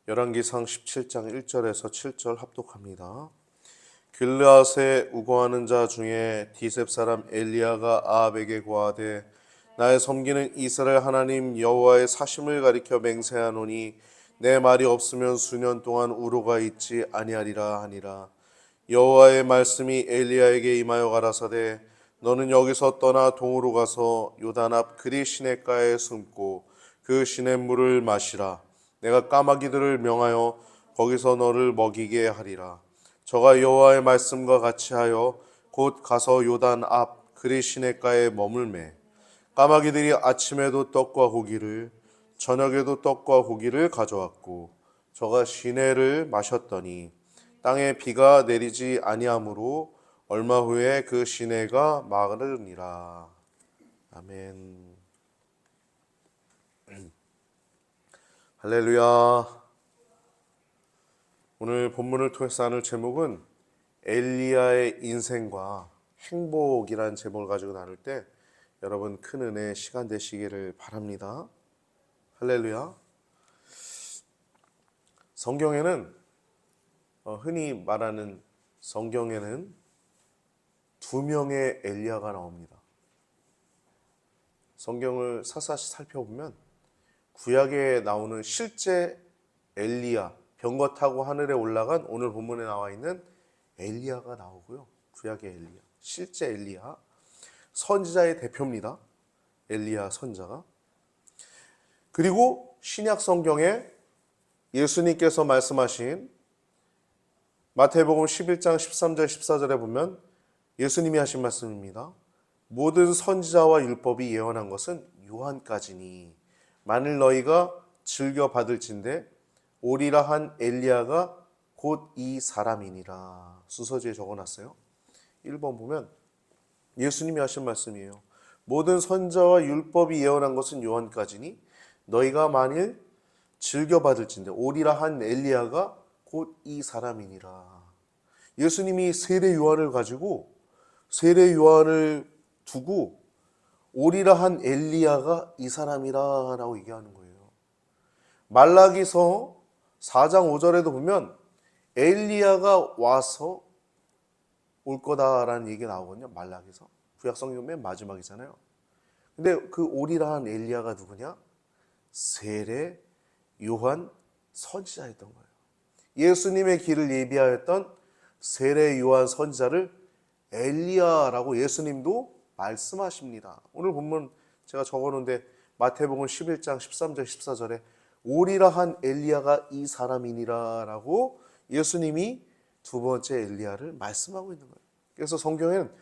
열왕기상 17장 1절에서 7절 합독합니다. 길르앗에 우거하는 자 중에 디셉 사람 엘리야가 아합에게 고하되 나의 섬기는 이스라엘 하나님 여호와의 사심을 가리켜 맹세하노니 내 말이 없으면 수년 동안 우로가 있지 아니하리라 하니라. 여호와의 말씀이 엘리야에게 임하여 가라사대 너는 여기서 떠나 동으로 가서 요단 앞 그리 시냇가에 숨고 그 시냇물을 마시라. 내가 까마귀들을 명하여 거기서 너를 먹이게 하리라. 저가 여호와의 말씀과 같이 하여 곧 가서 요단 앞 그리 시냇가에 머물매 까마귀들이 아침에도 떡과 고기를 저녁에도 떡과 고기를 가져왔고 저가 시내를 마셨더니 땅에 비가 내리지 아니하므로 얼마 후에 그 시내가 마르니라. 아멘. 할렐루야. 오늘 본문을 통해서 나눌 제목은 엘리야의 인생과 행복이라는 제목을 가지고 나눌 때 여러분 큰 은혜의 시간 되시기를 바랍니다. 할렐루야. 성경에는 흔히 말하는 성경에는 두 명의 엘리야가 나옵니다. 성경을 사사시 살펴보면 구약에 나오는 실제 엘리야, 병거 타고 하늘에 올라간 오늘 본문에 나와 있는 엘리야가 나오고요. 구약의 엘리야, 실제 엘리야, 선지자의 대표입니다. 엘리야 선자가. 그리고 신약 성경에 예수님께서 말씀하신 마태복음 11장 13절 14절에 보면 예수님이 하신 말씀입니다. 모든 선지자와 율법이 예언한 것은 요한까지니 만일 너희가 즐겨 받을진대 오리라 한 엘리야가 곧 이 사람이니라. 수서지에 적어놨어요. 1번 보면 예수님이 하신 말씀이에요. 모든 선지자와 율법이 예언한 것은 요한까지니 너희가 만일 즐겨 받을진대 오리라 한 엘리야가 곧 이 사람이니라. 예수님이 세례 요한을 가지고 세례 요한을 두고 오리라 한 엘리야가 이 사람이라 라고 얘기하는 거예요. 말라기서 4장 5절에도 보면 엘리야가 와서 올 거다라는 얘기가 나오거든요. 말라기서. 구약성경 맨 마지막이잖아요. 근데 그 오리라 한 엘리야가 누구냐? 세례 요한 선지자였던 거예요. 예수님의 길을 예비하였던 세례 요한 선지자를 엘리야라고 예수님도 말씀하십니다. 오늘 본문 제가 적어놓은데 마태복음 11장 13절 14절에 오리라 한 엘리야가 이 사람이니라 라고 예수님이 두 번째 엘리야를 말씀하고 있는 거예요. 그래서 성경에는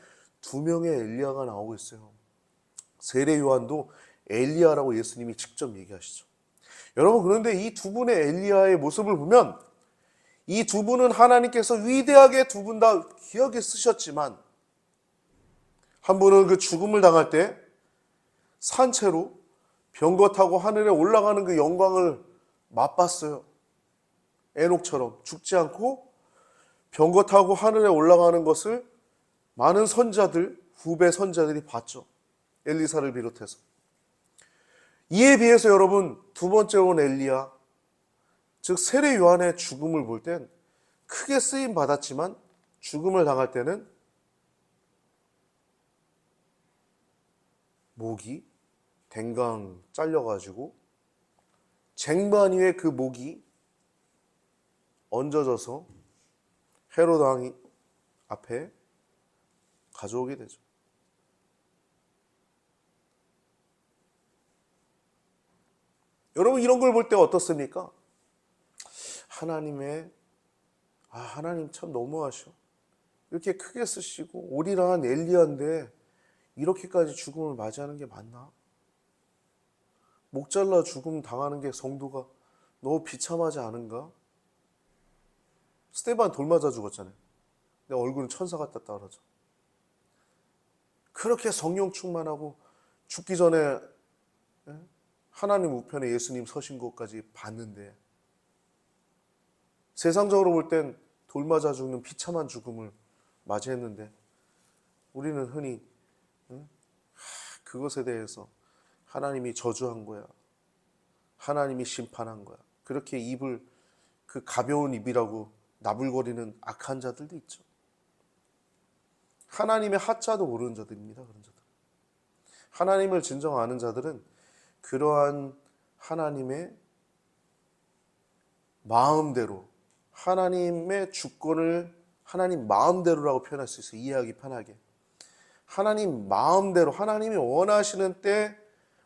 두 명의 엘리야가 나오고 있어요. 세례 요한도 엘리야라고 예수님이 직접 얘기하시죠. 여러분, 그런데 이 두 분의 엘리야의 모습을 보면 이 두 분은 하나님께서 위대하게 두 분 다 귀하게 쓰셨지만 한 분은 그 죽음을 당할 때 산채로 병거 타고 하늘에 올라가는 그 영광을 맛봤어요. 에녹처럼 죽지 않고 병거 타고 하늘에 올라가는 것을 많은 선자들, 후배 선자들이 봤죠. 엘리사를 비롯해서. 이에 비해서 여러분 두 번째 온 엘리야, 즉 세례 요한의 죽음을 볼 땐 크게 쓰임 받았지만 죽음을 당할 때는 목이 댕강 잘려가지고 쟁반 위에 그 목이 얹어져서 헤롯 왕이 앞에 가져오게 되죠. 여러분 이런 걸 볼 때 어떻습니까? 하나님 참 너무하셔. 이렇게 크게 쓰시고 오리라 한 엘리야인데 이렇게까지 죽음을 맞이하는 게 맞나? 목 잘라 죽음 당하는 게 성도가 너무 비참하지 않은가? 스데반 돌 맞아 죽었잖아요. 근데 얼굴은 천사 같다 그러죠. 그렇게 성령 충만하고 죽기 전에 하나님 우편에 예수님 서신 것까지 봤는데 세상적으로 볼 땐 돌 맞아 죽는 비참한 죽음을 맞이했는데 우리는 흔히 그것에 대해서 하나님이 저주한 거야, 하나님이 심판한 거야, 그렇게 입을 그 가벼운 입이라고 나불거리는 악한 자들도 있죠. 하나님의 하자도 모르는 자들입니다. 그런 자들. 하나님을 진정 아는 자들은 그러한 하나님의 마음대로, 하나님의 주권을 하나님 마음대로라고 표현할 수 있어요. 이해하기 편하게. 하나님 마음대로, 하나님이 원하시는 때,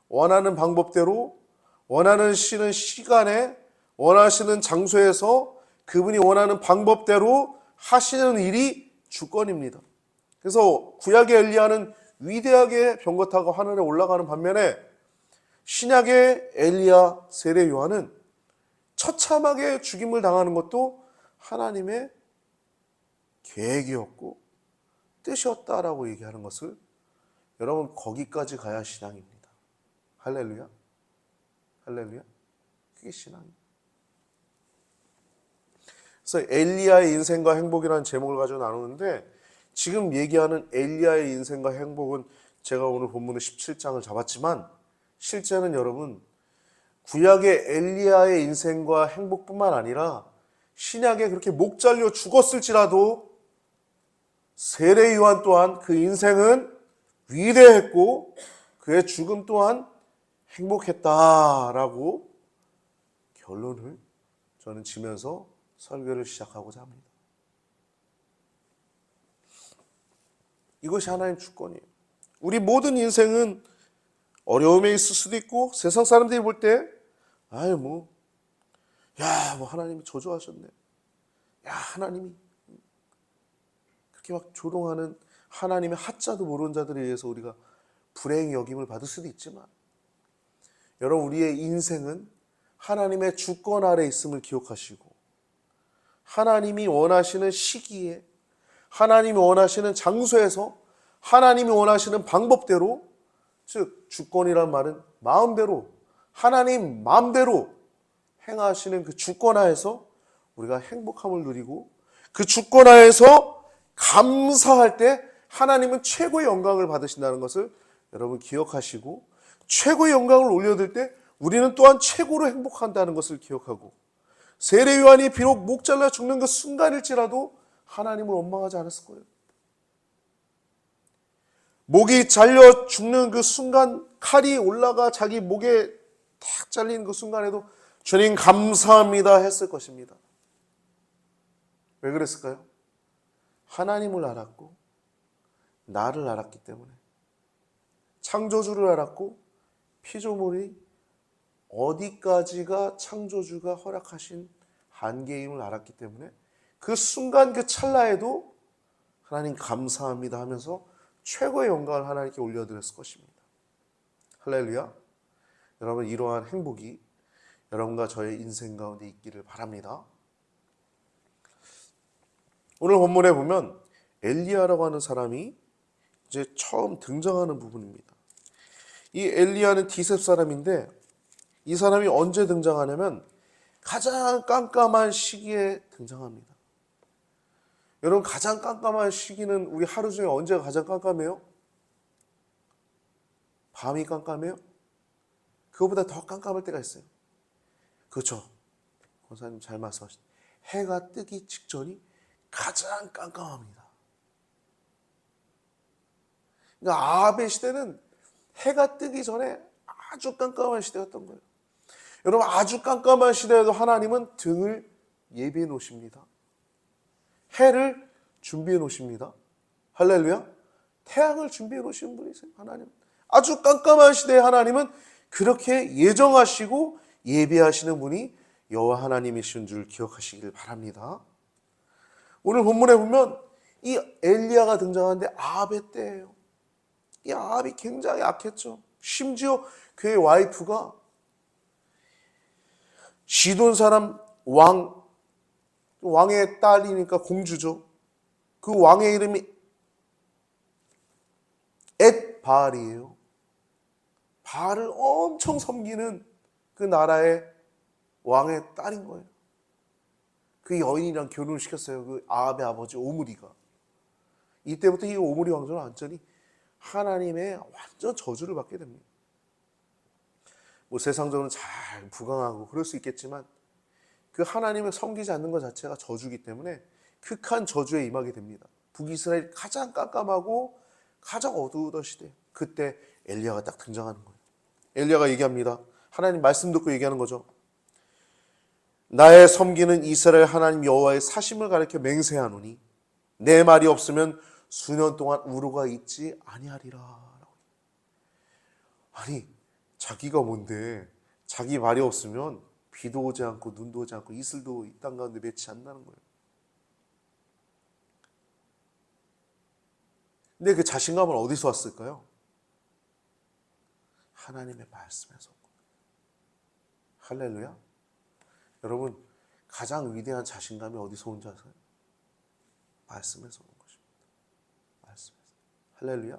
원하는 방법대로, 원하는 쉬는 시간에, 원하시는 장소에서 그분이 원하는 방법대로 하시는 일이 주권입니다. 그래서 구약의 엘리야는 위대하게 병거 타고 하늘에 올라가는 반면에 신약의 엘리야 세례 요한은 처참하게 죽임을 당하는 것도 하나님의 계획이었고 뜻이었다라고 얘기하는 것을 여러분 거기까지 가야 신앙입니다. 할렐루야. 할렐루야. 그게 신앙입니다. 그래서 엘리야의 인생과 행복이라는 제목을 가지고 나누는데 지금 얘기하는 엘리야의 인생과 행복은 제가 오늘 본문의 17장을 잡았지만 실제는 여러분 구약의 엘리야의 인생과 행복뿐만 아니라 신약에 그렇게 목 잘려 죽었을지라도 세례 요한 또한 그 인생은 위대했고 그의 죽음 또한 행복했다라고 결론을 저는 지면서 설교를 시작하고자 합니다. 이것이 하나님 주권이에요. 우리 모든 인생은 어려움에 있을 수도 있고 세상 사람들이 볼 때 하나님이 저주하셨네. 하나님이 그렇게 막 조롱하는 하나님의 하자도 모르는 자들에 의해서 우리가 불행히 여김을 받을 수도 있지만 여러분 우리의 인생은 하나님의 주권 아래 있음을 기억하시고 하나님이 원하시는 시기에 하나님이 원하시는 장소에서 하나님이 원하시는 방법대로 즉 주권이란 말은 마음대로 하나님 마음대로 행하시는 그 주권하에서 우리가 행복함을 누리고 그 주권하에서 감사할 때 하나님은 최고의 영광을 받으신다는 것을 여러분 기억하시고 최고의 영광을 올려드릴 때 우리는 또한 최고로 행복한다는 것을 기억하고 세례 요한이 비록 목 잘라 죽는 그 순간일지라도 하나님을 원망하지 않았을 거예요. 목이 잘려 죽는 그 순간 칼이 올라가 자기 목에 탁 잘리는 그 순간에도 주님 감사합니다 했을 것입니다. 왜 그랬을까요? 하나님을 알았고 나를 알았기 때문에 창조주를 알았고 피조물이 어디까지가 창조주가 허락하신 한계임을 알았기 때문에 그 순간 그 찰나에도 하나님 감사합니다 하면서 최고의 영광을 하나님께 올려드렸을 것입니다. 할렐루야. 여러분 이러한 행복이 여러분과 저의 인생 가운데 있기를 바랍니다. 오늘 본문에 보면 엘리야라고 하는 사람이 이제 처음 등장하는 부분입니다. 이 엘리야는 디셉 사람인데 이 사람이 언제 등장하냐면 가장 깜깜한 시기에 등장합니다. 여러분 가장 깜깜한 시기는 우리 하루 중에 언제가 가장 깜깜해요? 밤이 깜깜해요? 그거보다 더 깜깜할 때가 있어요. 그렇죠. 권사님 잘 말씀하셨어요. 해가 뜨기 직전이 가장 깜깜합니다. 그러니까 아합의 시대는 해가 뜨기 전에 아주 깜깜한 시대였던 거예요. 여러분 아주 깜깜한 시대에도 하나님은 등을 예비해 놓으십니다. 해를 준비해 놓으십니다. 할렐루야. 태양을 준비해 놓으신 분이세요. 하나님. 아주 깜깜한 시대에 하나님은 그렇게 예정하시고 예비하시는 분이 여호와 하나님이신 줄 기억하시길 바랍니다. 오늘 본문에 보면 이 엘리야가 등장하는데 아합의 때예요. 이 아합이 굉장히 악했죠. 심지어 그의 와이프가 시돈 사람 왕의 딸이니까 공주죠. 그 왕의 이름이 엣바알이에요. 바알을 엄청 섬기는 그 나라의 왕의 딸인 거예요. 그 여인이랑 결혼을 시켰어요. 그 아합의 아버지 오므리가. 이때부터 이 오므리 왕조는 완전히 하나님의 완전 저주를 받게 됩니다. 뭐 세상적으로 잘 부강하고 그럴 수 있겠지만 그 하나님을 섬기지 않는 것 자체가 저주이기 때문에 극한 저주에 임하게 됩니다. 북이스라엘 가장 깜깜하고 가장 어두웠던 시대, 그때 엘리야가 딱 등장하는 거예요. 엘리야가 얘기합니다. 하나님 말씀 듣고 얘기하는 거죠. 나의 섬기는 이스라엘 하나님 여호와의 사심을 가리켜 맹세하노니 내 말이 없으면 수년 동안 우로가 있지 아니하리라. 아니, 자기가 뭔데 자기 말이 없으면 비도 오지 않고 눈도 오지 않고 이슬도 이 땅 가운데 맺지 않는다는 거예요. 근데 그 자신감은 어디서 왔을까요? 하나님의 말씀에서. 할렐루야. 여러분, 가장 위대한 자신감이 어디서 온 줄 아세요? 말씀에서 온 것입니다. 말씀에서. 할렐루야.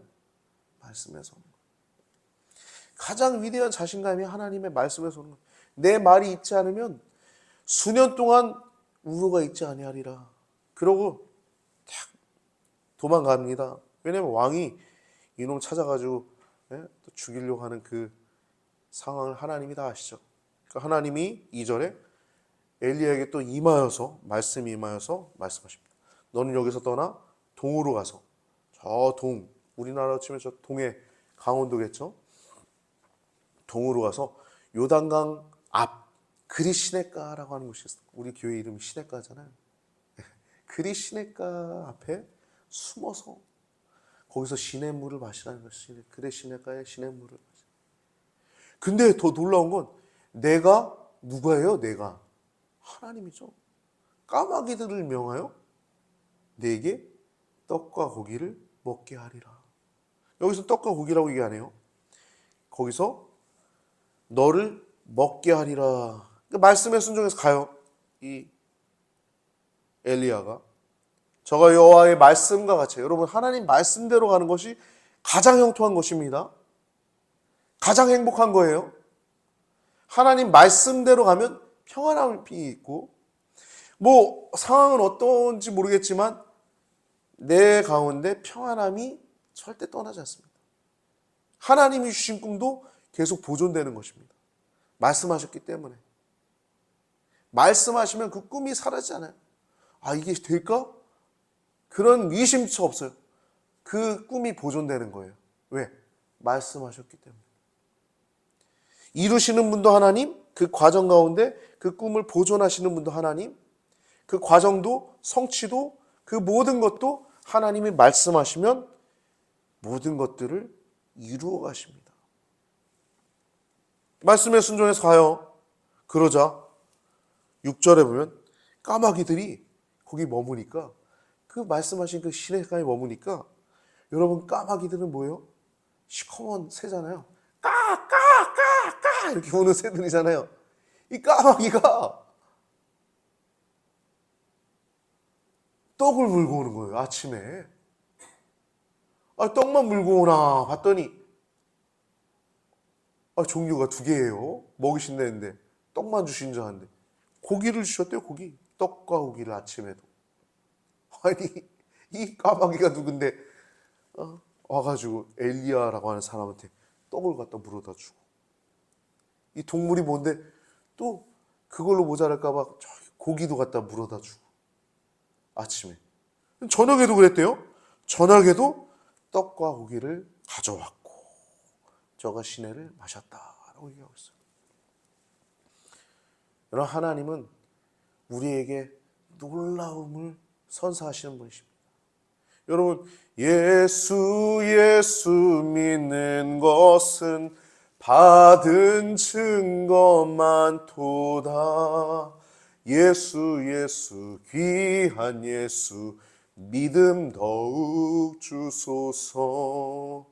말씀에서 온 것. 가장 위대한 자신감이 하나님의 말씀에서 오는 것. 내 말이 있지 않으면 수년 동안 우로가 있지 아니하리라. 그러고 탁 도망갑니다. 왜냐하면 왕이 이놈 찾아가지고 또 죽이려고 하는 그 상황을 하나님이 다 아시죠. 그러니까 하나님이 2절에 엘리야에게 또 임하여서 말씀이 임하여서 말씀하십니다. 너는 여기서 떠나 동으로 가서 저 동, 우리나라로 치면 저 동해 강원도겠죠. 동으로 가서 요단강 앞 그리시네가라고 하는 곳이 있어요. 우리 교회 이름이 시내가잖아요. 그리시네가 앞에 숨어서 거기서 시냇물을 마시라는 것이 그리시네가의 시냇물을 마시. 근데 더 놀라운 건 내가 누구예요? 내가 하나님이죠. 까마귀들을 명하여 내게 떡과 고기를 먹게 하리라. 여기서 떡과 고기라고 얘기 안 해요. 거기서 너를 먹게 하리라. 말씀에 순종해서 가요. 이 엘리야가 저가 여호와의 말씀과 같이, 여러분 하나님 말씀대로 가는 것이 가장 형통한 것입니다. 가장 행복한 거예요. 하나님 말씀대로 가면 평안함이 있고, 뭐 상황은 어떤지 모르겠지만 내 가운데 평안함이 절대 떠나지 않습니다. 하나님이 주신 꿈도 계속 보존되는 것입니다. 말씀하셨기 때문에. 말씀하시면 그 꿈이 사라지지 않아요. 아, 이게 될까? 그런 의심조차 없어요. 그 꿈이 보존되는 거예요. 왜? 말씀하셨기 때문에. 이루시는 분도 하나님, 그 과정 가운데 그 꿈을 보존하시는 분도 하나님, 그 과정도 성취도 그 모든 것도 하나님이 말씀하시면 모든 것들을 이루어 가십니다. 말씀에 순종해서 가요. 그러자 6절에 보면 까마귀들이 거기 머무니까, 그 말씀하신 그 시냇가에 머무니까, 여러분 까마귀들은 뭐예요? 시커먼 새잖아요. 까까까까 이렇게 우는 새들이잖아요. 이 까마귀가 떡을 물고 오는 거예요. 아침에. 아, 떡만 물고 오나 봤더니 종류가 2개예요. 먹이신다는데 떡만 주신 줄 알았는데 고기를 주셨대요. 고기. 떡과 고기를 아침에도. 아니, 이 까마귀가 누군데 와가지고 엘리야라고 하는 사람한테 떡을 갖다 물어다 주고, 이 동물이 뭔데 또 그걸로 모자랄까 봐 고기도 갖다 물어다 주고, 아침에. 저녁에도 그랬대요. 저녁에도 떡과 고기를 가져왔고 저가 시내를 마셨다라고 얘기하고 있어요. 여러분, 하나님은 우리에게 놀라움을 선사하시는 분이십니다. 여러분, 예수 믿는 것은 받은 증거만 도다. 예수 귀한 예수 믿음 더욱 주소서.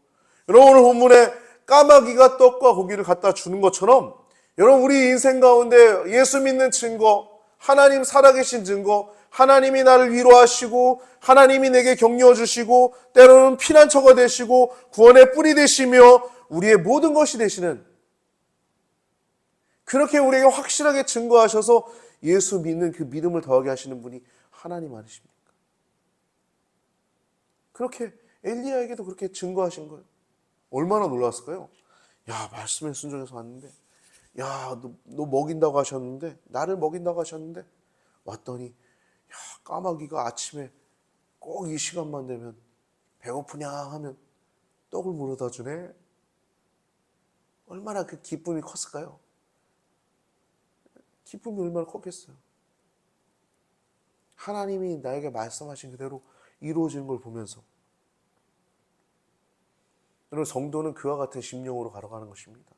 여러분, 오늘 본문에 까마귀가 떡과 고기를 갖다 주는 것처럼, 여러분 우리 인생 가운데 예수 믿는 증거, 하나님 살아계신 증거, 하나님이 나를 위로하시고 하나님이 내게 격려 주시고 때로는 피난처가 되시고 구원의 뿔이 되시며 우리의 모든 것이 되시는, 그렇게 우리에게 확실하게 증거하셔서 예수 믿는 그 믿음을 더하게 하시는 분이 하나님 아니십니까? 그렇게 엘리야에게도 그렇게 증거하신 거예요. 얼마나 놀랐을까요? 야, 말씀에 순종해서 왔는데 야, 너 먹인다고 하셨는데, 나를 먹인다고 하셨는데, 왔더니, 야, 까마귀가 아침에 꼭 이 시간만 되면 배고프냐 하면 떡을 물어다 주네. 얼마나 그 기쁨이 컸을까요? 기쁨이 얼마나 컸겠어요. 하나님이 나에게 말씀하신 그대로 이루어지는 걸 보면서 여러분, 성도는 그와 같은 심령으로 걸어가는 것입니다.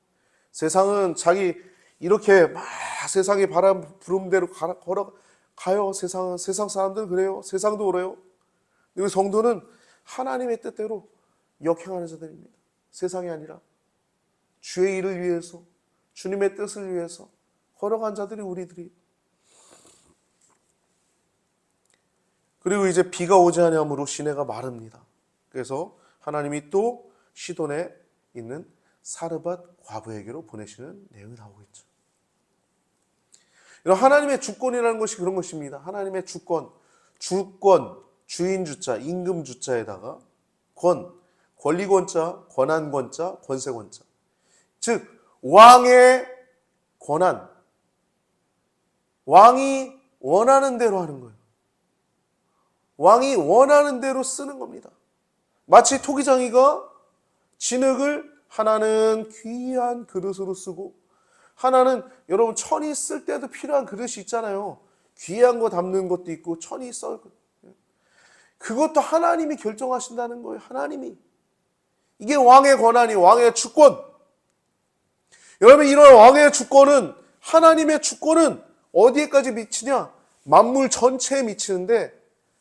세상은 자기 이렇게 막 세상의 바람 부른 대로 걸어가요. 세상 사람들은 그래요. 세상도 그래요. 그리고 성도는 하나님의 뜻대로 역행하는 자들입니다. 세상이 아니라 주의 일을 위해서, 주님의 뜻을 위해서 걸어간 자들이 우리들이. 그리고 이제 비가 오지 아니함으로 시내가 마릅니다. 그래서 하나님이 또 시돈에 있는 사르밧 과부에게로 보내시는 내용이 나오고 있죠. 이런 하나님의 주권이라는 것이 그런 것입니다. 하나님의 주권, 주인 주자, 임금 주자에다가 권리권자, 권한권자, 권세권자. 즉 왕의 권한, 왕이 원하는 대로 하는 거예요. 왕이 원하는 대로 쓰는 겁니다. 마치 토기장이가 진흙을 하나는 귀한 그릇으로 쓰고, 하나는 여러분 천이 쓸 때도 필요한 그릇이 있잖아요. 귀한 거 담는 것도 있고 천이 써. 그것도 하나님이 결정하신다는 거예요. 하나님이. 이게 왕의 권한이, 왕의 주권. 여러분, 이런 왕의 주권은, 하나님의 주권은 어디에까지 미치냐? 만물 전체에 미치는데,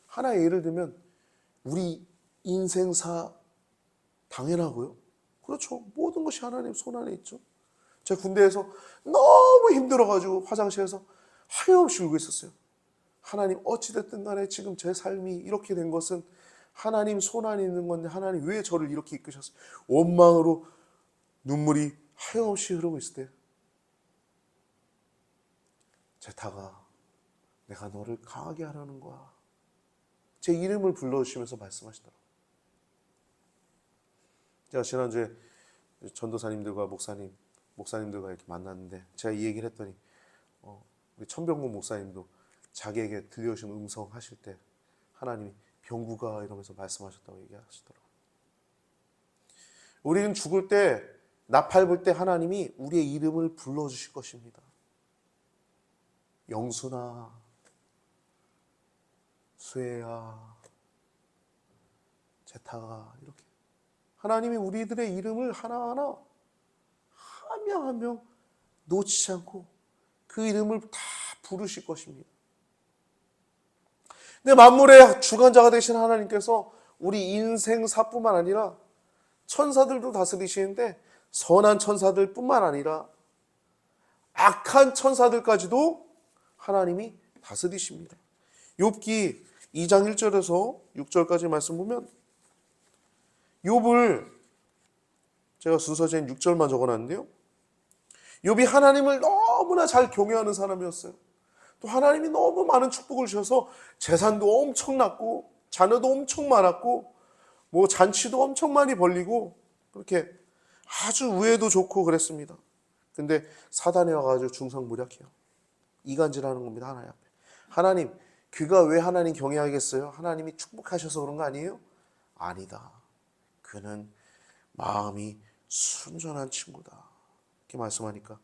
하나의 예를 들면 우리 인생사 당연하고요. 그렇죠. 모든 것이 하나님 손 안에 있죠. 제가 군대에서 너무 힘들어가지고 화장실에서 하염없이 울고 있었어요. 하나님, 어찌됐든 간에 지금 제 삶이 이렇게 된 것은 하나님 손 안에 있는 건데, 하나님 왜 저를 이렇게 이끄셨어요? 원망으로 눈물이 하염없이 흐르고 있을 때 제타가, 내가 너를 강하게 하려는 거야. 제 이름을 불러주시면서 말씀하시더라고요. 제가 지난주에 전도사님들과 목사님들과 이렇게 만났는데, 제가 이 얘기를 했더니 우리 천병국 목사님도 자기에게 들려오신 음성 하실 때 하나님이 병구가 이러면서 말씀하셨다고 얘기하시더라고요. 우리는 죽을 때, 나팔 불 때 하나님이 우리의 이름을 불러주실 것입니다. 영순아, 수혜야, 제타가, 이렇게 하나님이 우리들의 이름을 하나하나 한 명 한 명 놓치지 않고 그 이름을 다 부르실 것입니다. 근데 만물의 주관자가 되신 하나님께서 우리 인생사뿐만 아니라 천사들도 다스리시는데, 선한 천사들뿐만 아니라 악한 천사들까지도 하나님이 다스리십니다. 욥기 2장 1절에서 6절까지 말씀 보면, 욥을 제가 순서진 6절만 적어놨는데요. 욥이 하나님을 너무나 잘 경외하는 사람이었어요. 또 하나님이 너무 많은 축복을 주셔서 재산도 엄청났고 자녀도 엄청 많았고 뭐 잔치도 엄청 많이 벌리고 그렇게 아주 우애도 좋고 그랬습니다. 근데 사단이 와가지고 중상모략해요. 이간질하는 겁니다. 하나님 앞에. 하나님, 그가 왜 하나님 경외하겠어요? 하나님이 축복하셔서 그런 거 아니에요? 아니다. 그는 마음이 순전한 친구다. 이렇게 말씀하니까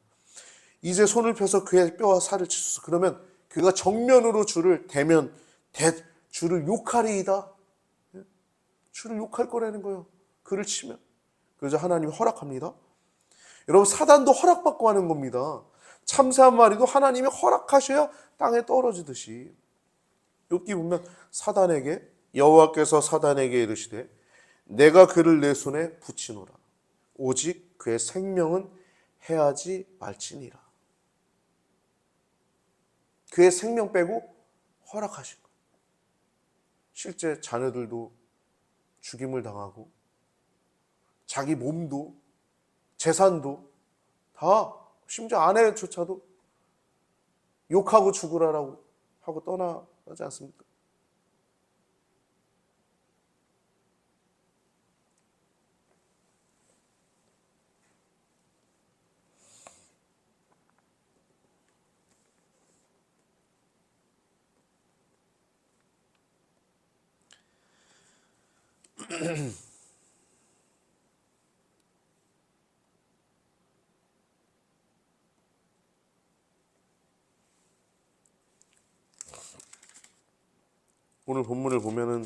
이제 손을 펴서 그의 뼈와 살을 치소서. 그러면 그가 정면으로 주를 대면 주를 욕하리이다. 주를 욕할 거라는 거예요. 그를 치면. 그래서 하나님이 허락합니다. 여러분, 사단도 허락받고 하는 겁니다. 참새 한 마리도 하나님이 허락하셔야 땅에 떨어지듯이. 욥기 보면 사단에게, 여호와께서 사단에게 이르시되 내가 그를 내 손에 붙이노라. 오직 그의 생명은 해하지 말지니라. 그의 생명 빼고 허락하신 거예요. 실제 자녀들도 죽임을 당하고 자기 몸도 재산도 다, 심지어 아내조차도 욕하고 죽으라라고 하고 떠나지 않습니까? 오늘 본문을 보면은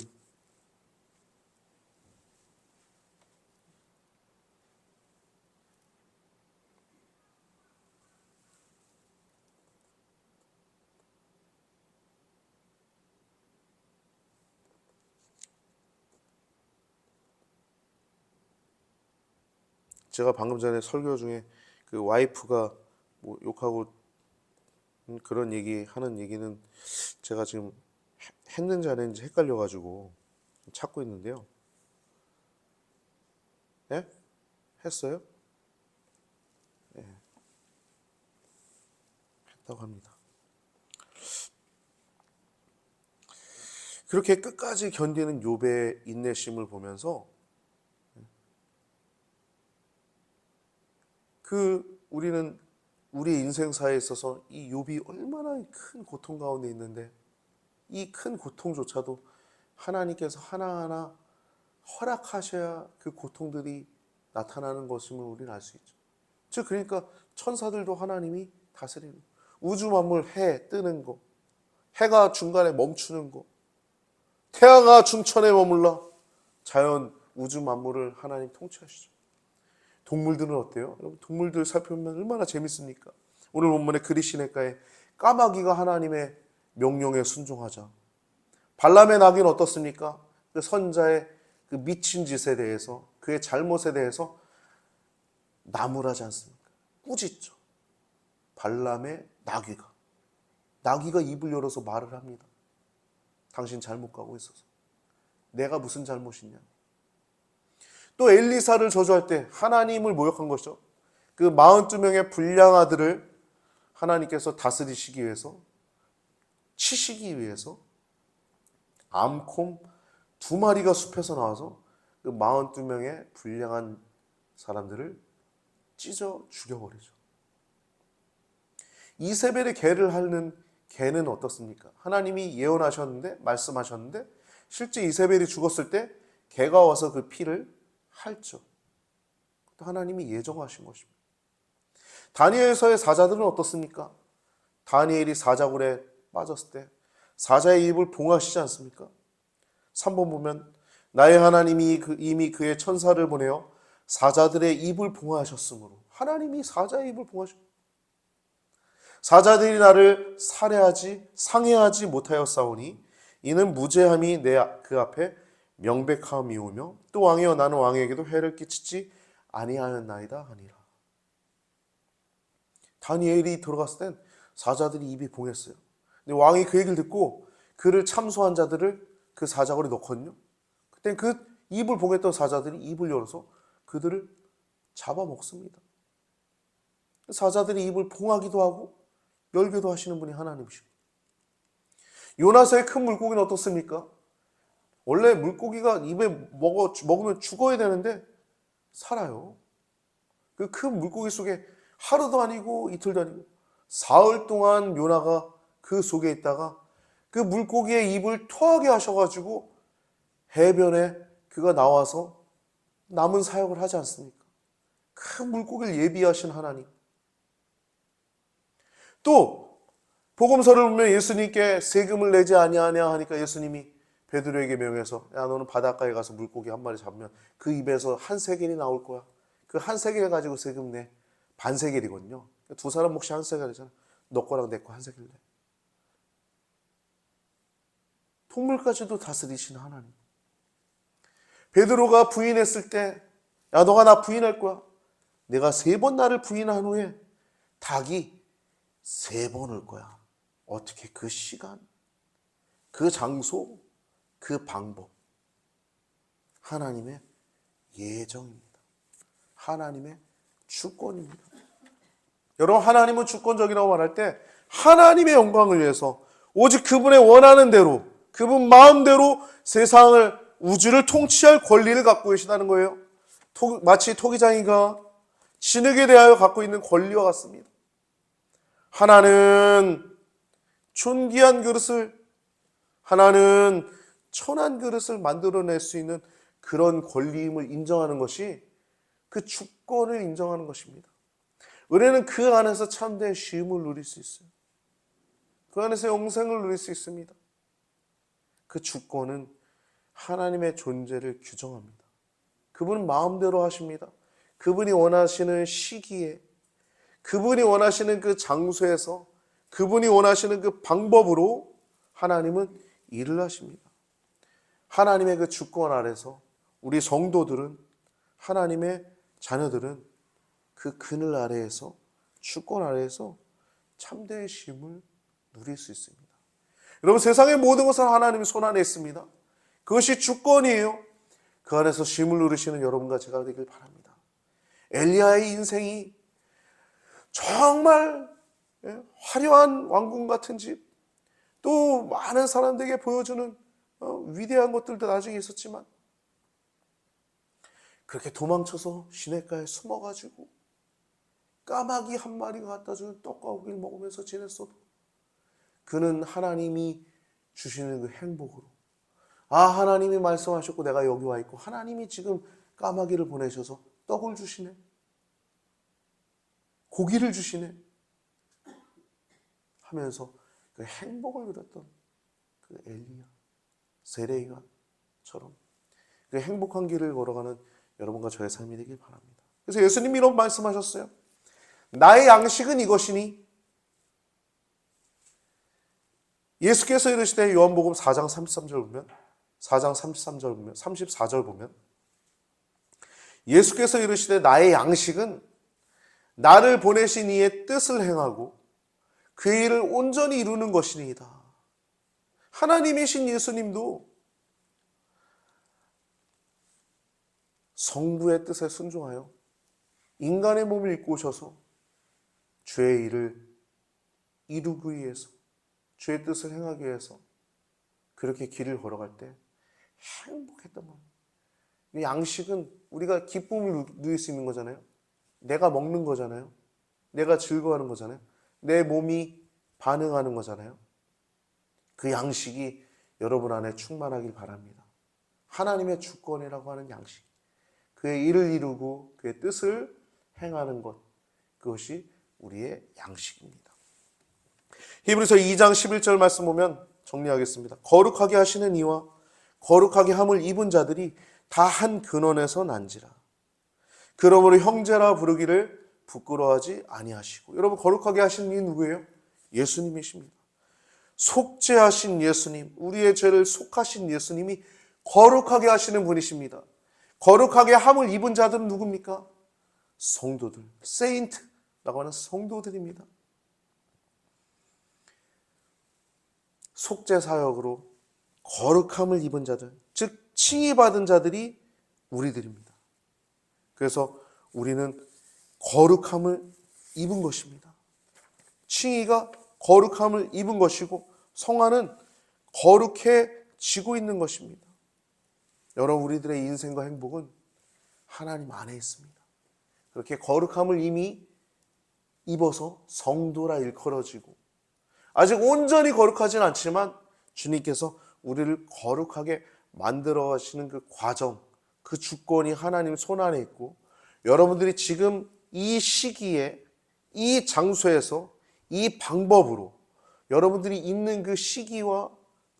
제가 방금 전에 설교 중에 그 와이프가 뭐 욕하고 그런 얘기 하는 얘기는 제가 지금 했는지 안 했는지 헷갈려가지고 찾고 있는데요. 예? 했어요? 예. 했다고 합니다. 그렇게 끝까지 견디는 욥의 인내심을 보면서 우리는 우리 인생사에 있어서 이 욥이 얼마나 큰 고통 가운데 있는데 이 큰 고통조차도 하나님께서 하나하나 허락하셔야 그 고통들이 나타나는 것임을 우리는 알 수 있죠. 즉 그러니까 천사들도 하나님이 다스리는, 우주 만물 해 뜨는 거, 해가 중간에 멈추는 거, 태양아 중천에 머물러, 자연 우주 만물을 하나님 통치하시죠. 동물들은 어때요? 여러분 동물들 살펴보면 얼마나 재밌습니까? 오늘 본문의 그리시네가에 까마귀가 하나님의 명령에 순종하자. 발람의 낙인 어떻습니까? 그 선자의 그 미친 짓에 대해서, 그의 잘못에 대해서 나무라지 않습니까? 꾸짖죠. 발람의 나귀가 입을 열어서 말을 합니다. 당신 잘못 가고 있어서 내가 무슨 잘못이냐. 또 엘리사를 저주할 때 하나님을 모욕한 것이죠. 그 42명의 불량 아들을 하나님께서 다스리시기 위해서, 치시기 위해서 암콤 2마리가 숲에서 나와서 그 42명의 불량한 사람들을 찢어 죽여버리죠. 이세벨의 개를 하는 개는 어떻습니까? 하나님이 예언하셨는데, 말씀하셨는데 실제 이세벨이 죽었을 때 개가 와서 그 피를 핥죠. 또 하나님이 예정하신 것입니다. 다니엘서의 사자들은 어떻습니까? 다니엘이 사자굴에 빠졌을 때 사자의 입을 봉하시지 않습니까? 3번 보면 나의 하나님이 이미 그의 천사를 보내어 사자들의 입을 봉하셨으므로, 하나님이 사자의 입을 봉하셨습니다. 사자들이 나를 상해하지 못하였사오니 이는 무죄함이 그 앞에 명백함이오며 또 왕이여 나는 왕에게도 해를 끼치지 아니하였나이다 하니라. 다니엘이 들어갔을 땐 사자들이 입이 봉했어요. 근데 왕이 그 얘기를 듣고 그를 참소한 자들을 그 사자굴에 넣거든요. 그때 그 입을 봉했던 사자들이 입을 열어서 그들을 잡아먹습니다. 사자들이 입을 봉하기도 하고 열기도 하시는 분이 하나님이십니다. 요나서의 큰 물고기는 어떻습니까? 원래 물고기가 입에 먹으면 죽어야 되는데 살아요. 그 큰 물고기 속에 하루도 아니고 이틀도 아니고 사흘 동안 요나가 그 속에 있다가 그 물고기의 입을 토하게 하셔가지고 해변에 그가 나와서 남은 사역을 하지 않습니까? 큰 물고기를 예비하신 하나님. 또 복음서를 보면 예수님께 세금을 내지 아니하냐 하니까 예수님이 베드로에게 명해서 야 너는 바닷가에 가서 물고기 한 마리 잡으면 그 입에서 한 세겔이 나올 거야. 그 한 세겔 가지고 세금 내. 반 세겔이거든요. 두 사람 몫이 한 세겔이잖아. 너 거랑 내 거 한 세겔 내. 동물까지도 다스리신 하나님. 베드로가 부인했을 때 야 너가 나 부인할 거야. 내가 3번 나를 부인한 후에 닭이 3번 올 거야. 어떻게 그 시간, 그 장소, 그 방법. 하나님의 예정입니다. 하나님의 주권입니다. 여러분 하나님은 주권적이라고 말할 때 하나님의 영광을 위해서 오직 그분의 원하는 대로, 그분 마음대로 세상을, 우주를 통치할 권리를 갖고 계시다는 거예요. 마치 토기장이가 진흙에 대하여 갖고 있는 권리와 같습니다. 하나는 존귀한 그릇을, 하나는 천한 그릇을 만들어낼 수 있는 그런 권리임을 인정하는 것이 그 주권을 인정하는 것입니다. 은혜는 그 안에서 참된 쉼을 누릴 수 있어요. 그 안에서 영생을 누릴 수 있습니다. 그 주권은 하나님의 존재를 규정합니다. 그분은 마음대로 하십니다. 그분이 원하시는 시기에, 그분이 원하시는 그 장소에서, 그분이 원하시는 그 방법으로 하나님은 일을 하십니다. 하나님의 그 주권 아래서 우리 성도들은, 하나님의 자녀들은 그 그늘 아래에서, 주권 아래에서 참된 쉼을 누릴 수 있습니다. 여러분, 세상의 모든 것은 하나님의 손 안에 있습니다. 그것이 주권이에요. 그 안에서 쉼을 누리시는 여러분과 제가 되길 바랍니다. 엘리야의 인생이 정말 화려한 왕궁 같은 집, 또 많은 사람들에게 보여주는 위대한 것들도 나중에 있었지만, 그렇게 도망쳐서 시냇가에 숨어가지고 까마귀 한 마리가 갖다 주는 떡과 고기를 먹으면서 지냈어도 그는 하나님이 주시는 그 행복으로, 하나님이 말씀하셨고 내가 여기 와 있고 하나님이 지금 까마귀를 보내셔서 떡을 주시네, 고기를 주시네 하면서 그 행복을 누렸던 그 엘리야, 세레야처럼 그 행복한 길을 걸어가는 여러분과 저의 삶이 되길 바랍니다. 그래서 예수님이 이런 말씀하셨어요. 나의 양식은 이것이니, 예수께서 이르시되, 요한복음 4장 33절 보면, 4장 33절 보면, 34절 보면, 예수께서 이르시되 나의 양식은 나를 보내신 이의 뜻을 행하고 그 일을 온전히 이루는 것이니이다. 하나님이신 예수님도 성부의 뜻에 순종하여 인간의 몸을 입고 오셔서 주의 일을 이루기 위해서, 주의 뜻을 행하기 위해서 그렇게 길을 걸어갈 때 행복했단 말이에요. 양식은 우리가 기쁨을 누릴 수 있는 거잖아요. 내가 먹는 거잖아요. 내가 즐거워하는 거잖아요. 내 몸이 반응하는 거잖아요. 그 양식이 여러분 안에 충만하길 바랍니다. 하나님의 주권이라고 하는 양식, 그의 일을 이루고 그의 뜻을 행하는 것, 그것이 우리의 양식입니다. 히브리서 2장 11절 말씀 보면 정리하겠습니다. 거룩하게 하시는 이와 거룩하게 함을 입은 자들이 다 한 근원에서 난지라. 그러므로 형제라 부르기를 부끄러워하지 아니하시고. 여러분, 거룩하게 하신 이 누구예요? 예수님이십니다. 속죄하신 예수님, 우리의 죄를 속하신 예수님이 거룩하게 하시는 분이십니다. 거룩하게 함을 입은 자들은 누굽니까? 성도들, 세인트라고 하는 성도들입니다. 속죄 사역으로 거룩함을 입은 자들, 즉 칭의받은 자들이 우리들입니다. 그래서 우리는 거룩함을 입은 것입니다. 칭의가 거룩함을 입은 것이고 성화는 거룩해지고 있는 것입니다. 여러분, 우리들의 인생과 행복은 하나님 안에 있습니다. 그렇게 거룩함을 이미 입어서 성도라 일컬어지고, 아직 온전히 거룩하진 않지만 주님께서 우리를 거룩하게 만들어 가시는 그 과정, 그 주권이 하나님 손 안에 있고, 여러분들이 지금 이 시기에, 이 장소에서, 이 방법으로, 여러분들이 있는 그 시기와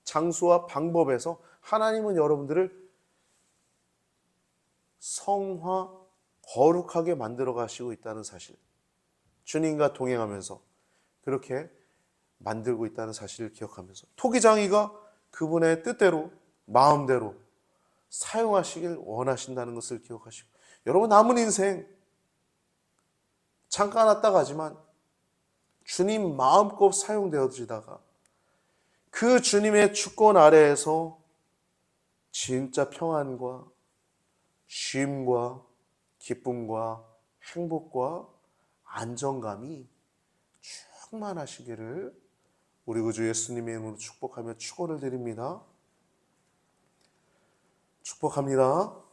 장소와 방법에서 하나님은 여러분들을 성화, 거룩하게 만들어 가시고 있다는 사실, 주님과 동행하면서 그렇게 만들고 있다는 사실을 기억하면서 토기장이가 그분의 뜻대로, 마음대로 사용하시길 원하신다는 것을 기억하시고, 여러분, 남은 인생 잠깐 왔다 가지만 주님 마음껏 사용되어지다가 그 주님의 주권 아래에서 진짜 평안과 쉼과 기쁨과 행복과 안정감이 충만하시기를 우리 구주 예수님의 이름으로 축복하며 축원을 드립니다. 축복합니다.